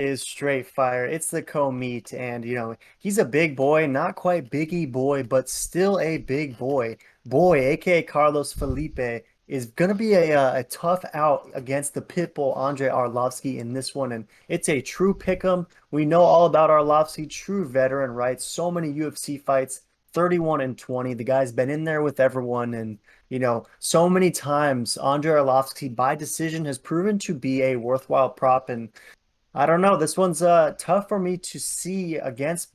Is straight fire. It's the co-meat, and he's a big boy, not quite biggie boy, but still a big boy. Boy, aka Carlos Felipe, is gonna be a tough out against the Pitbull Andrei Arlovski in this one, and it's a true pick'em. We know all about Arlovski, true veteran, right? So many UFC fights, 31 and 20. The guy's been in there with everyone, and so many times Andrei Arlovski by decision has proven to be a worthwhile prop. And I don't know. This one's tough for me to see against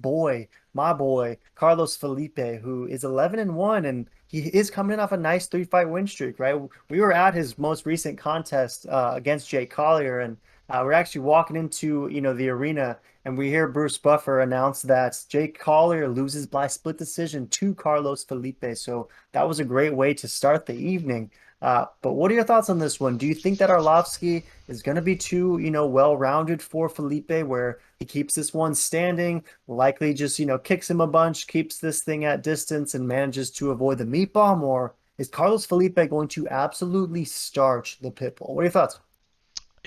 my boy, Carlos Felipe, who is 11 and 1, and he is coming off a nice three-fight win streak, right? We were at his most recent contest against Jake Collier, and we're actually walking into, the arena, and we hear Bruce Buffer announce that Jake Collier loses by split decision to Carlos Felipe. So that was a great way to start the evening. But what are your thoughts on this one? Do you think that Arlovski is going to be too, well-rounded for Felipe, where he keeps this one standing, likely just, kicks him a bunch, keeps this thing at distance, and manages to avoid the meat bomb? Or is Carlos Felipe going to absolutely starch the Pitbull? What are your thoughts?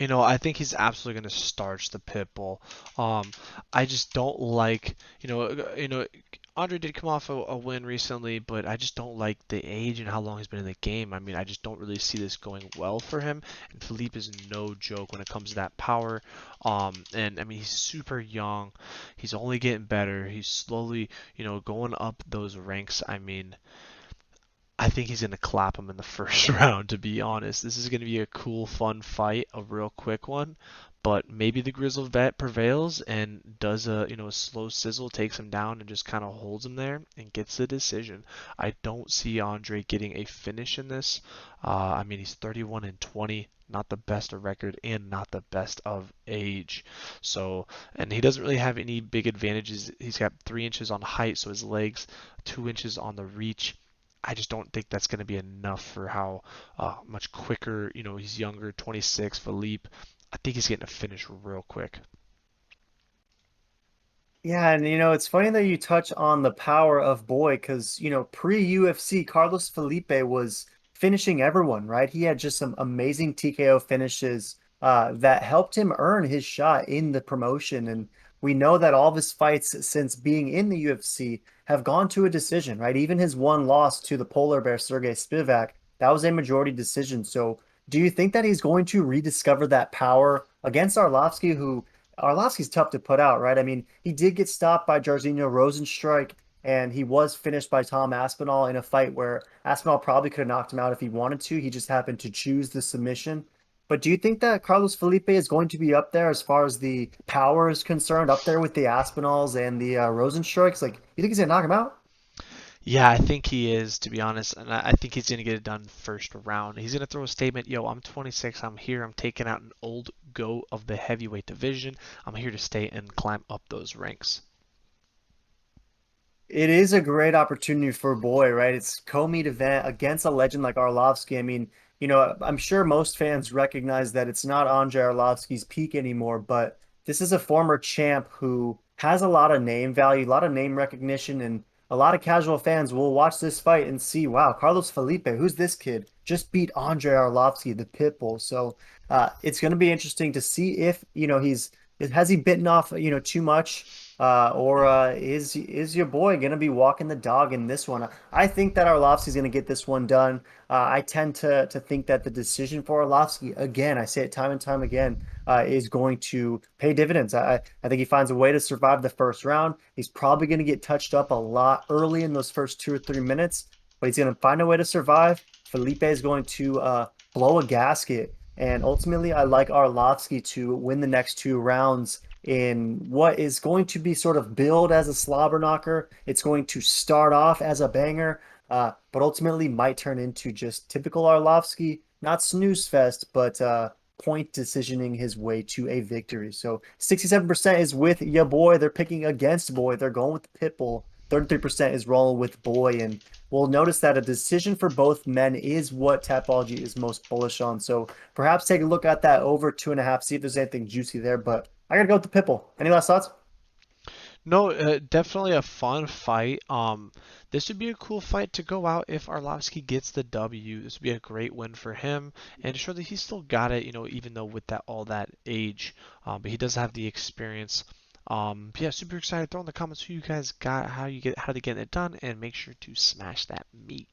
I think he's absolutely going to starch the pit bull. Um, I just don't like, Andre did come off a win recently, but I just don't like the age and how long he's been in the game. I mean, I just don't really see this going well for him. And Philippe is no joke when it comes to that power. And I mean, he's super young. He's only getting better. He's slowly, going up those ranks. I mean, I think he's going to clap him in the first round, to be honest. This is going to be a cool, fun fight, a real quick one. But maybe the Grizzle vet prevails and does a slow sizzle, takes him down and just kind of holds him there and gets the decision. I don't see Andre getting a finish in this. I mean, he's 31 and 20, not the best of record and not the best of age. So, and he doesn't really have any big advantages. He's got 3 inches on height, so his legs, 2 inches on the reach. I just don't think that's going to be enough for how much quicker, he's younger, 26, Philippe. I think he's getting a finish real quick. Yeah, and it's funny that you touch on the power of Boy because, pre-UFC, Carlos Felipe was finishing everyone, right? He had just some amazing TKO finishes that helped him earn his shot in the promotion. And we know that all of his fights since being in the UFC have gone to a decision, right? Even his one loss to the polar bear, Sergey Spivak, that was a majority decision. So do you think that he's going to rediscover that power against Arlovski, who Arlovski's tough to put out, right? I mean, he did get stopped by Jairzinho Rosenstrike, and he was finished by Tom Aspinall in a fight where Aspinall probably could have knocked him out if he wanted to. He just happened to choose the submission. But do you think that Carlos Felipe is going to be up there as far as the power is concerned, up there with the Aspinalls and the Rosenstrikes? Like, you think he's gonna knock him out? Yeah, I think he is, to be honest, and I think he's going to get it done first round. He's going to throw a statement, yo, I'm 26, I'm here, I'm taking out an old goat of the heavyweight division. I'm here to stay and climb up those ranks. It is a great opportunity for Boy, right? It's co-meet event against a legend like Arlovski. I mean, I'm sure most fans recognize that it's not Andrei Arlovski's peak anymore, but this is a former champ who has a lot of name value, a lot of name recognition, and a lot of casual fans will watch this fight and see, wow, Carlos Felipe, who's this kid? Just beat Andrei Arlovski, the Pitbull. So it's going to be interesting to see if, has he bitten off, too much? Or is your boy gonna be walking the dog in this one? I think that Arlovski's gonna get this one done. I tend to think that the decision for Arlovski, again, I say it time and time again, is going to pay dividends. I think he finds a way to survive the first round. He's probably gonna get touched up a lot early in those first 2 or 3 minutes, but he's gonna find a way to survive. Felipe is going to blow a gasket, and ultimately, I like Arlovski to win the next 2 rounds in what is going to be sort of billed as a slobber knocker. It's going to start off as a banger, but ultimately might turn into just typical Arlovski, not snooze fest, but point decisioning his way to a victory. So 67% is with ya boy. They're picking against Boy. They're going with the Pitbull. 33% is rolling with Boy. And we'll notice that a decision for both men is what Tapology is most bullish on. So perhaps take a look at that over 2.5, see if there's anything juicy there. But I gotta go with the Pitbull. Any last thoughts? No, definitely a fun fight. This would be a cool fight to go out if Arlovski gets the W. This would be a great win for him, and to show that he's still got it, even though with that all that age, but he does have the experience. Yeah, super excited. Throw in the comments who you guys got, how to get it done, and make sure to smash that meat.